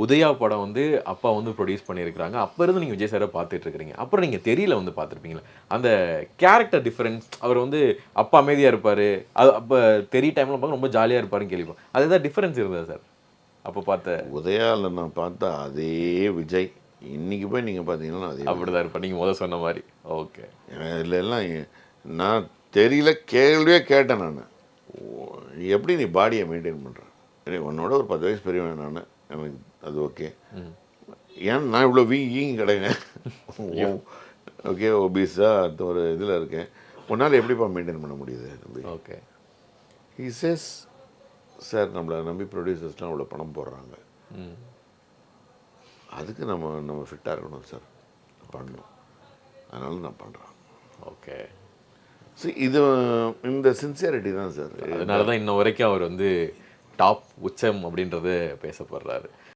உதயா படம் வந்து அப்பா வந்து ப்ரொடியூஸ் பண்ணியிருக்கிறாங்க. அப்ப இருந்து நீங்க விஜய் சார பார்த்துட்டு இருக்கிறீங்க. அப்புறம் நீங்க தெறியில வந்து பார்த்துருப்பீங்கல்ல. அந்த கேரக்டர் டிஃபரன்ஸ் அவர் வந்து அப்பா அமைதியா இருப்பாரு. அது அப்ப தெறி டைம்ல பார்க்க ரொம்ப ஜாலியா இருப்பாருன்னு கேள்விப்பட்டேன். அது ஏதாவது டிஃபரன்ஸ் இருந்ததா சார்? அப்ப பார்த்த உதயால நான் பார்த்த அதே விஜய் இன்னைக்கு போய் நீங்க பார்த்தீங்கன்னா அதே விஜய். அப்படிதான் இருப்பார். நீங்க மொத சொன்ன மாரி. ஓகே. இதுல எல்லாம் நான் தெரியல கேள்வியே கேட்டேன் நான். எப்படி நீ பாடியை மெயின்டைன் பண்ற? உன்னோட ஒரு 10 வயசு பெரியவன் நான். எனக்கு அது ஓகே. ஏன் நான் இவ்வளோ வீங்கிங் கிடைங்க. ஓகே ஒபீஸாக ஒரு இதில் இருக்கேன். உன்னால் எப்படிப்பா மெயின்டைன் பண்ண முடியுது தம்பி? ஓகே. ஹி சேஸ் சார் நம்மளை நம்பி ப்ரொடியூசர்ஸ்லாம் அவ்வளோ பணம் போடுறாங்க. அதுக்கு நம்ம ஃபிட்டாக இருக்கணும் சார், பண்ணணும். அதனால நான் பண்ணுறேன். ஓகே. இது இந்த சின்சியரிட்டி தான் சார். அதனால தான் இன்ன வரைக்கும் அவர் வந்து டாப் உச்சம் அப்படின்றது பேசப்படுறாரு.